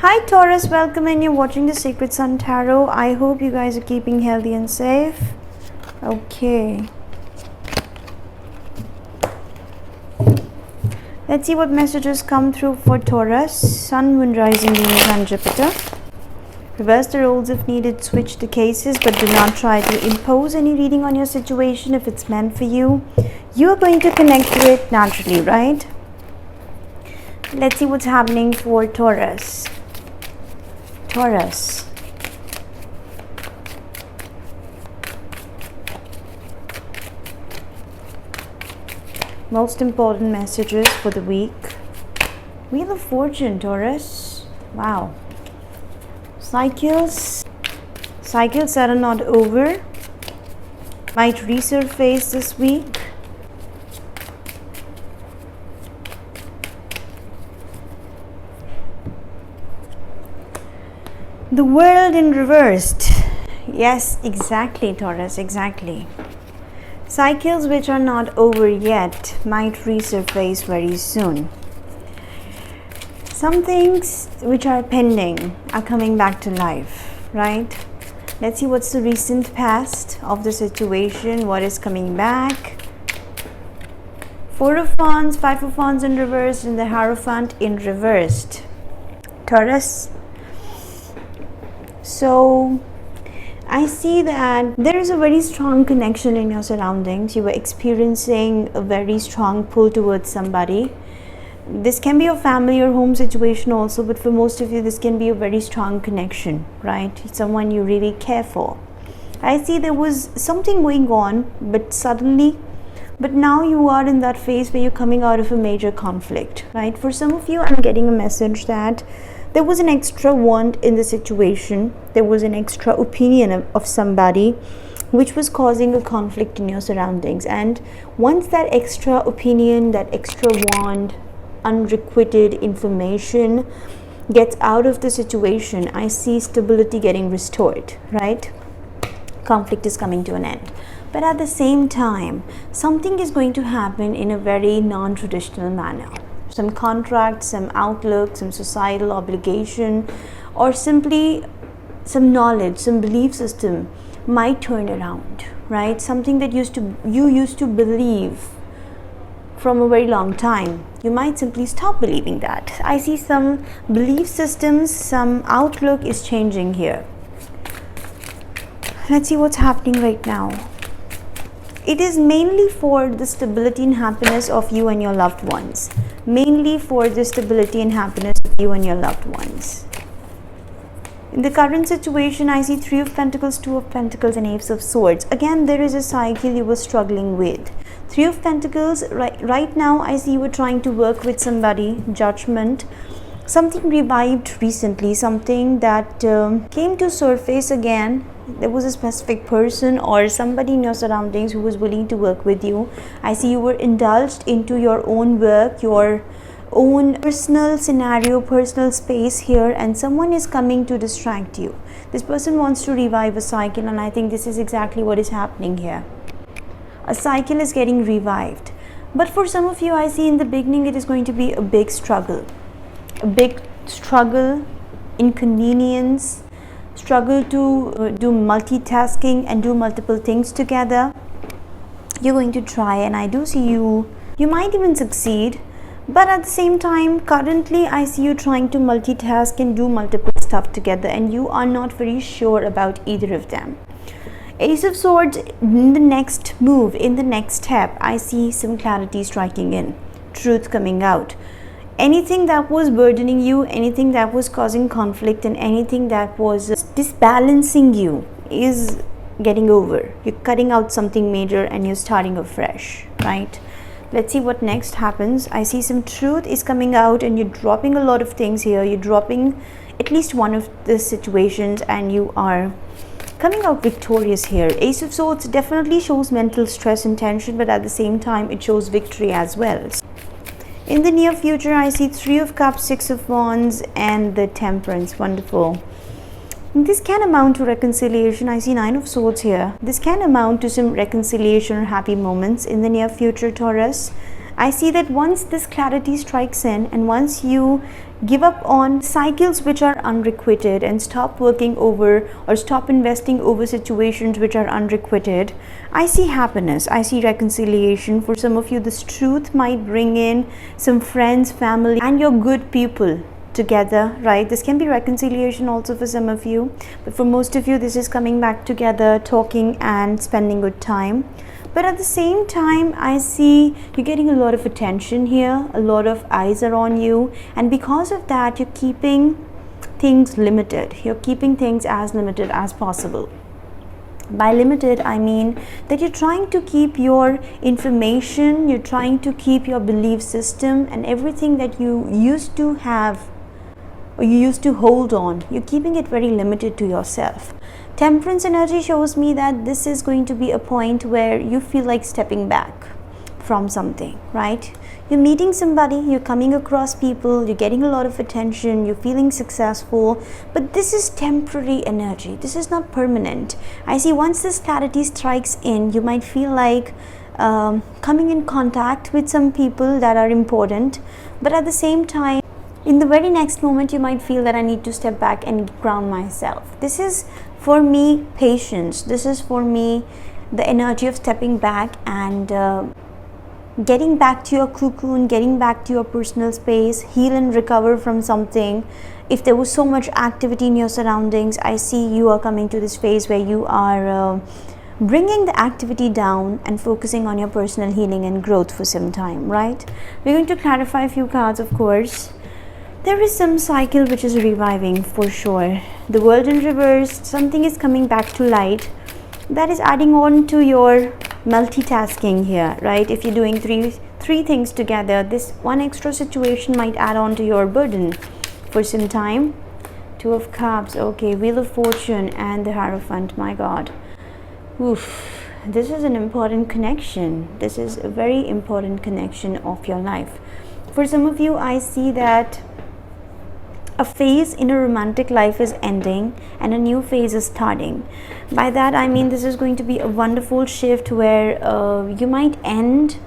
Hi Taurus, welcome in. You're watching the Sacred Sun Tarot. I hope you guys are keeping healthy and safe. Okay. Let's see what messages come through for Taurus. Sun, Moon, Rising, Venus and Jupiter. Reverse the roles if needed, switch the cases, but do not try to impose any reading on your situation if it's meant for you. You are going to connect to it naturally, right? Let's see what's happening for Taurus. Taurus. Most important messages for the week. Wheel of Fortune, Taurus. Wow. Cycles that are not over might resurface this week. The world in reversed. Yes, exactly, Taurus, exactly. Cycles which are not over yet might resurface very soon. Some things which are pending are coming back to life, right? Let's see what's the recent past of the situation, what is coming back. Four of Wands, Five of Wands in reversed, and the Hierophant in reversed. Taurus. So I see that there is a very strong connection in your surroundings. You were experiencing a very strong pull towards somebody. This can be a family or home situation also, but for most of you this can be a very strong connection, right? Someone you really care for. I see there was something going on, but now you are in that phase where you're coming out of a major conflict, right? For some of you, I'm getting a message that there was an extra want in the situation. There was an extra opinion of somebody which was causing a conflict in your surroundings. And once that extra opinion, that extra want, unrequited information gets out of the situation, I see stability getting restored, right? Conflict is coming to an end. But at the same time, something is going to happen in a very non-traditional manner. Some contract, some outlook, some societal obligation, or simply some knowledge, some belief system might turn around, right? Something that you used to believe from a very long time, you might simply stop believing that. I see some belief systems, some outlook is changing here. Let's see what's happening right now. It is mainly for the stability and happiness of you and your loved ones. Mainly for the stability and happiness of you and your loved ones. In the current situation, I see Three of Pentacles, Two of Pentacles and Ace of Swords. Again, there is a cycle you were struggling with. Three of Pentacles, right now I see you were trying to work with somebody, judgment. Something revived recently, something that came to surface again. There was a specific person or somebody in your surroundings who was willing to work with you. I see you were indulged into your own work, your own personal scenario, personal space here, and someone is coming to distract you. This person wants to revive a cycle, and I think this is exactly what is happening here. A cycle is getting revived. But for some of you, I see in the beginning it is going to be a big struggle. A big struggle, inconvenience, struggle to do multitasking and do multiple things together. You're going to try, and I do see you might even succeed, but at the same time currently I see you trying to multitask and do multiple stuff together, and you are not very sure about either of them. Ace of Swords, in the next move, in the next step, I see some clarity striking in, truth coming out. Anything that was burdening you, anything that was causing conflict, and anything that was disbalancing you is getting over. You're cutting out something major and you're starting afresh, right? Let's see what next happens. I see some truth is coming out, and you're dropping a lot of things here. You're dropping at least one of the situations, and you are coming out victorious here. Ace of Swords definitely shows mental stress and tension, but at the same time it shows victory as well. In the near future, I see Three of Cups, Six of Wands and the Temperance. Wonderful. This can amount to reconciliation. I see Nine of Swords here. This can amount to some reconciliation or happy moments in the near future, Taurus. I see that once this clarity strikes in, and once you give up on cycles which are unrequited and stop working over or stop investing over situations which are unrequited, I see happiness, I see reconciliation. For some of you, this truth might bring in some friends, family, and your good people together, right? This can be reconciliation also for some of you, but for most of you, this is coming back together, talking and spending good time. But at the same time, I see you're getting a lot of attention here, a lot of eyes are on you, and because of that, you're keeping things limited. You're keeping things as limited as possible. By limited, I mean that you're trying to keep your information, you're trying to keep your belief system and everything that you used to have or you used to hold on, you're keeping it very limited to yourself. Temperance energy shows me that this is going to be a point where you feel like stepping back from something, right? You're meeting somebody, you're coming across people, you're getting a lot of attention, you're feeling successful, but this is temporary energy. This is not permanent. I see once this clarity strikes in, you might feel like coming in contact with some people that are important, but at the same time, in the very next moment, you might feel that I need to step back and ground myself. This is for me patience. This is for me the energy of stepping back and getting back to your cocoon, getting back to your personal space, heal and recover from something. If there was so much activity in your surroundings, I see you are coming to this phase where you are bringing the activity down and focusing on your personal healing and growth for some time, right? We're going to clarify a few cards, of course. There is some cycle which is reviving for sure. The world in reverse, something is coming back to light. That is adding on to your multitasking here, right? If you're doing three things together, this one extra situation might add on to your burden for some time. Two of Cups, okay, Wheel of Fortune and the Hierophant, my God. Oof, this is an important connection. This is a very important connection of your life. For some of you, I see that a phase in a romantic life is ending and a new phase is starting. By that I mean this is going to be a wonderful shift where you might end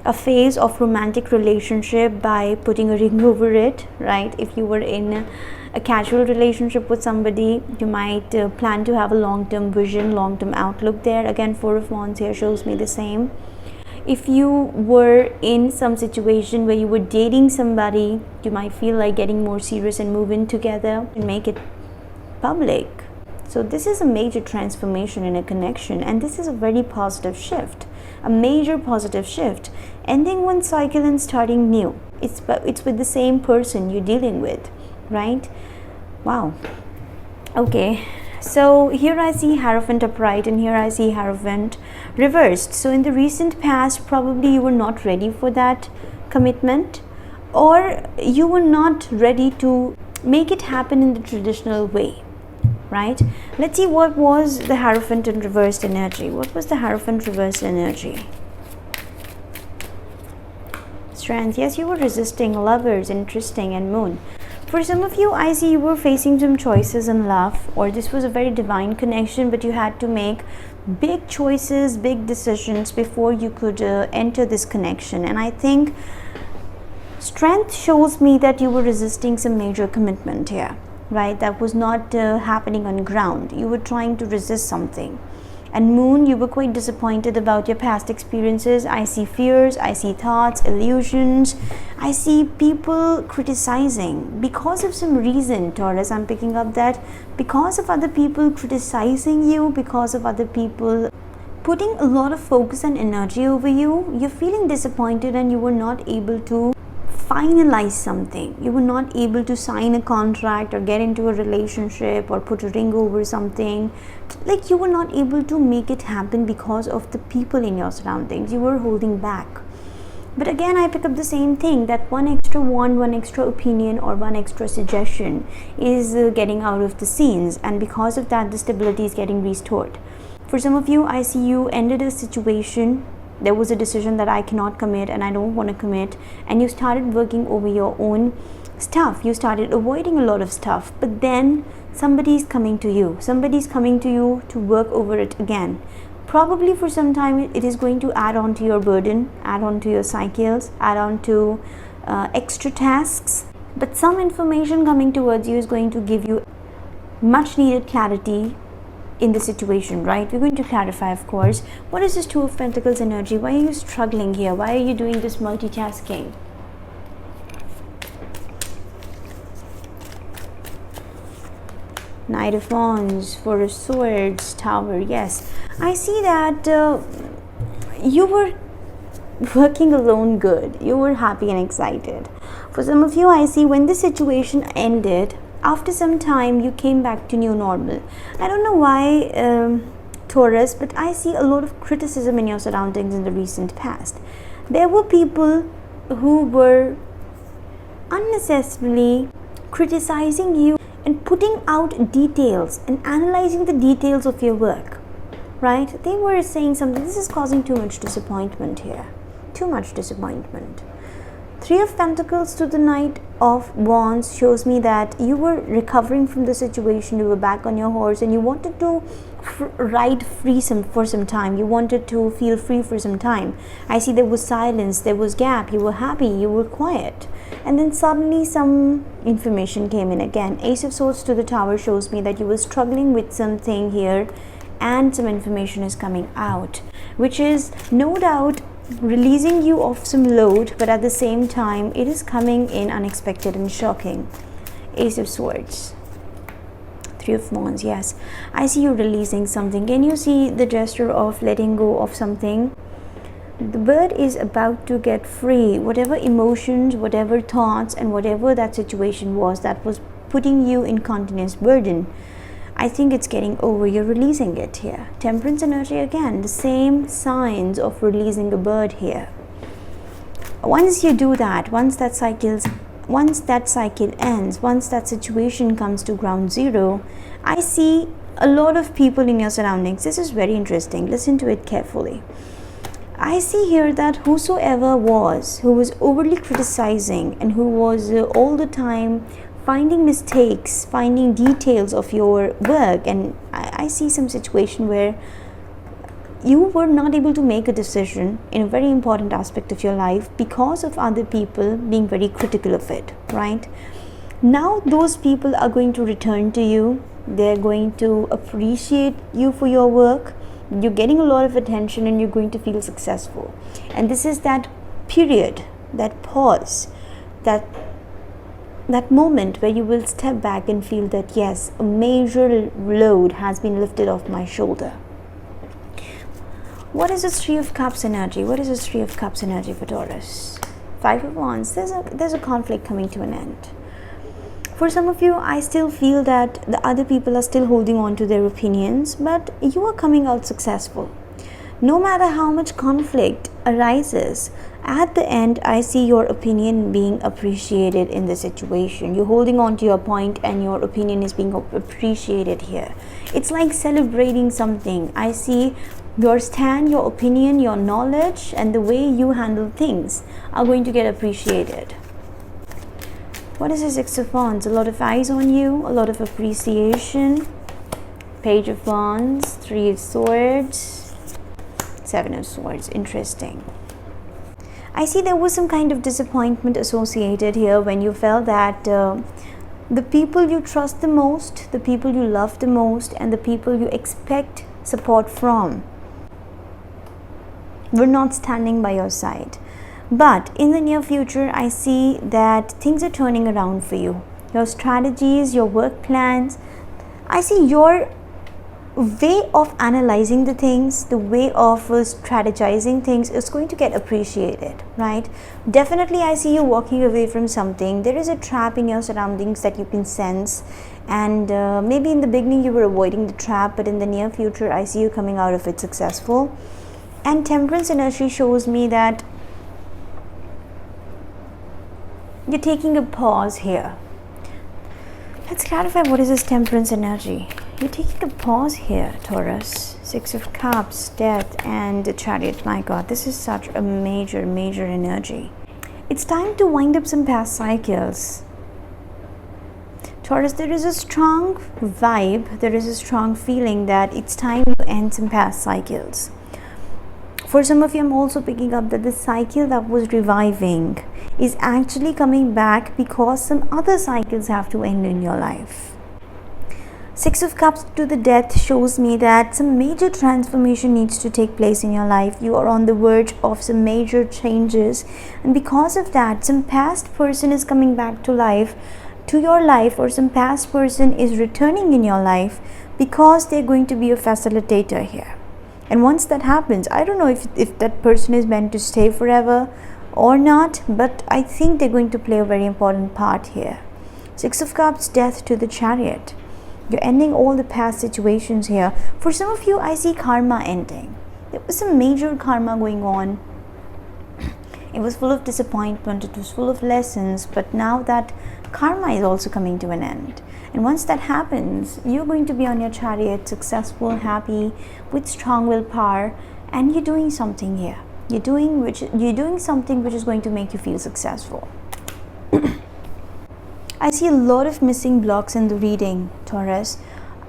a phase of romantic relationship by putting a ring over it, right? If you were in a casual relationship with somebody, you might plan to have a long-term vision, long-term outlook there. Again, Four of Wands here shows me the same. If you were in some situation where you were dating somebody, you might feel like getting more serious and move in together and make it public. So this is a major transformation in a connection, and this is a very positive shift, a major positive shift. Ending one cycle and starting new. It's with the same person you're dealing with, right? Wow. Okay. So here I see Hierophant upright and here I see Hierophant reversed. So in the recent past, probably you were not ready for that commitment, or you were not ready to make it happen in the traditional way, right? Let's see what was the Hierophant in reversed energy. What was the Hierophant reversed energy? Strength. Yes, you were resisting. Lovers, interesting, and Moon. For some of you, I see you were facing some choices in love, or this was a very divine connection, but you had to make big choices, big decisions before you could enter this connection. And I think Strength shows me that you were resisting some major commitment here, right? That was not happening on ground. You were trying to resist something. And Moon, you were quite disappointed about your past experiences. I see fears, I see thoughts, illusions. I see people criticizing because of some reason, Taurus. I'm picking up that because of other people criticizing you, because of other people putting a lot of focus and energy over you, you're feeling disappointed and you were not able to finalize something. You were not able to sign a contract or get into a relationship or put a ring over something. Like you were not able to make it happen because of the people in your surroundings. You were holding back. But again, I pick up the same thing, that one extra wand, one extra opinion, or one extra suggestion is getting out of the scenes, and because of that, the stability is getting restored. For some of you, I see you ended a situation. There was a decision that I cannot commit and I don't want to commit, and you started working over your own stuff. You started avoiding a lot of stuff, but then somebody's coming to you. Somebody's coming to you to work over it again. Probably for some time it is going to add on to your burden, add on to your cycles, add on to extra tasks. But some information coming towards you is going to give you much needed clarity in the situation, right? We're going to clarify, of course. What is this Two of Pentacles energy? Why are you struggling here? Why are you doing this multitasking? Knight of Wands, Four of Swords, Tower. Yes, I see that you were working alone good. You were happy and excited. For some of you, I see when the situation ended, after some time you came back to new normal. I don't know why, Taurus, but I see a lot of criticism in your surroundings in the recent past. There were people who were unnecessarily criticizing you and putting out details and analyzing the details of your work, right? They were saying something. This is causing too much disappointment here. Too much disappointment. Three of Pentacles to the Knight of Wands shows me that you were recovering from the situation. You were back on your horse and you wanted to ride free for some time. You wanted to feel free for some time. I see there was silence, there was gap. You were happy, you were quiet. And then suddenly some information came in again. Ace of Swords to the Tower shows me that you were struggling with something here and some information is coming out, which is no doubt releasing you of some load, but at the same time it is coming in unexpected and shocking. Ace of Swords, Three of Wands. Yes, I see you releasing something. Can you see the gesture of letting go of something? The bird is about to get free. Whatever emotions, whatever thoughts, and whatever that situation was that was putting you in continuous burden, I think it's getting over. You're releasing it here. Temperance energy again, the same signs of releasing a bird here. Once you do that, once that cycle ends, once that situation comes to ground zero, I see a lot of people in your surroundings. This is very interesting. Listen to it carefully. I see here that whosoever who was overly criticizing and who was all the time finding mistakes, finding details of your work, and I see some situation where you were not able to make a decision in a very important aspect of your life because of other people being very critical of it, right? Now those people are going to return to you. They're going to appreciate you for your work. You're getting a lot of attention and you're going to feel successful. And this is that period, that pause, that moment where you will step back and feel that yes, a major load has been lifted off my shoulder. What is this Three of Cups energy? What is this Three of Cups energy for Taurus? Five of Wands. There's a conflict coming to an end. For some of you, I still feel that the other people are still holding on to their opinions, but you are coming out successful. No matter how much conflict arises, at the end, I see your opinion being appreciated in the situation. You're holding on to your point and your opinion is being appreciated here. It's like celebrating something. I see your stand, your opinion, your knowledge, and the way you handle things are going to get appreciated. What is the Six of Wands? A lot of eyes on you, a lot of appreciation. Page of Wands, Three of Swords, Seven of Swords. Interesting. I see there was some kind of disappointment associated here when you felt that the people you trust the most, the people you love the most, and the people you expect support from were not standing by your side. But in the near future, I see that things are turning around for you. Your strategies, your work plans, I see your way of analyzing the things, the way of strategizing things is going to get appreciated, right? Definitely, I see you walking away from something. There is a trap in your surroundings that you can sense, and maybe in the beginning you were avoiding the trap, but in the near future, I see you coming out of it successful. And Temperance energy shows me that you're taking a pause here. Let's clarify what is this Temperance energy. You're taking a pause here, Taurus. Six of Cups, Death, and the Chariot. My God, this is such a major energy. It's time to wind up some past cycles. Taurus, there is a strong vibe, there is a strong feeling that it's time you end some past cycles. For some of you, I'm also picking up that the cycle that was reviving is actually coming back because some other cycles have to end in your life. Six of Cups to the Death shows me that some major transformation needs to take place in your life. You are on the verge of some major changes, and because of that, some past person is coming back to your life, or some past person is returning in your life because they're going to be a facilitator here. And once that happens, I don't know if that person is meant to stay forever or not, but I think they're going to play a very important part here. Six of Cups, Death to the Chariot. You're ending all the past situations here. For some of you, I see karma ending. There was some major karma going on. It was full of disappointment, it was full of lessons, but now that karma is also coming to an end. And once that happens, you're going to be on your chariot, successful, happy, with strong willpower, and you're doing something here. You're doing something which is going to make you feel successful. I see a lot of missing blocks in the reading, Taurus.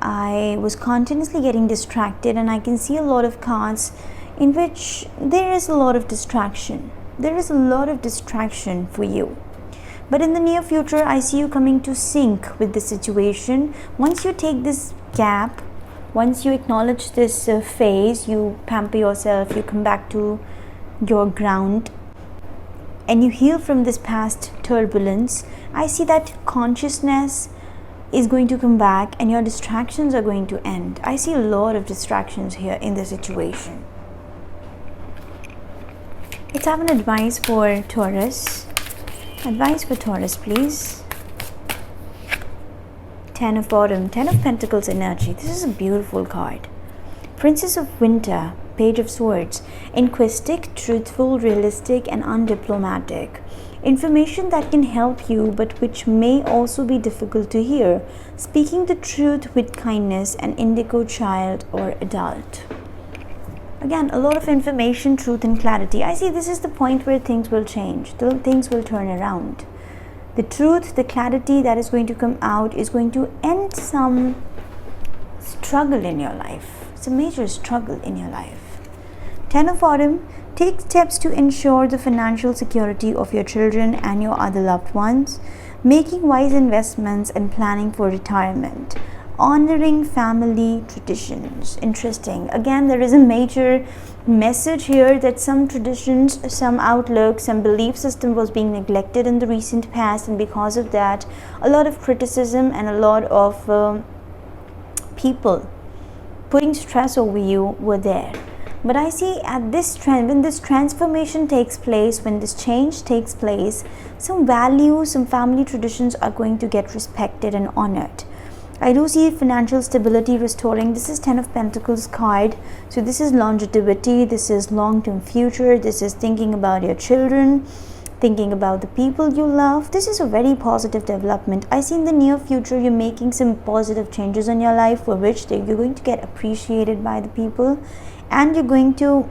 I was continuously getting distracted, and I can see a lot of cards in which there is a lot of distraction. There is a lot of distraction for you. But in the near future, I see you coming to sync with the situation. Once you take this gap, once you acknowledge this phase, you pamper yourself, you come back to your ground, and you heal from this past turbulence, I see that consciousness is going to come back and your distractions are going to end. I see a lot of distractions here in the situation. Let's have an advice for Taurus. Advice for Taurus, please. 10 of Autumn, 10 of Pentacles energy. This is a beautiful card. Princess of Winter, Page of Swords. Inquisitive, truthful, realistic, and undiplomatic. Information that can help you, but which may also be difficult to hear. Speaking the truth with kindness, an indigo child or adult. Again, a lot of information, truth, and clarity. I see this is the point where things will change. Things will turn around. The truth, the clarity that is going to come out is going to end some struggle in your life. It's a major struggle in your life. 10 of Autumn, take steps to ensure the financial security of your children and your other loved ones, making wise investments and planning for retirement, honoring family traditions. Interesting. Again, there is a major message here that some traditions, some outlook, some belief system was being neglected in the recent past, and because of that, a lot of criticism and a lot of people putting stress over you were there. But I see at this trend, when this transformation takes place, when this change takes place, some values, some family traditions are going to get respected and honored. I do see financial stability restoring. This is 10 of Pentacles card. So this is longevity, this is long-term future, this is thinking about your children, thinking about the people you love. This is a very positive development. I see in the near future you're making some positive changes in your life for which you're going to get appreciated by the people, and you're going to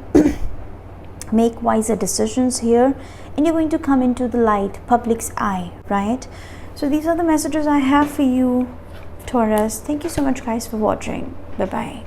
make wiser decisions here, and you're going to come into the light, public's eye, right? So these are the messages I have for you, Taurus. Thank you so much, guys, for watching. Bye-bye.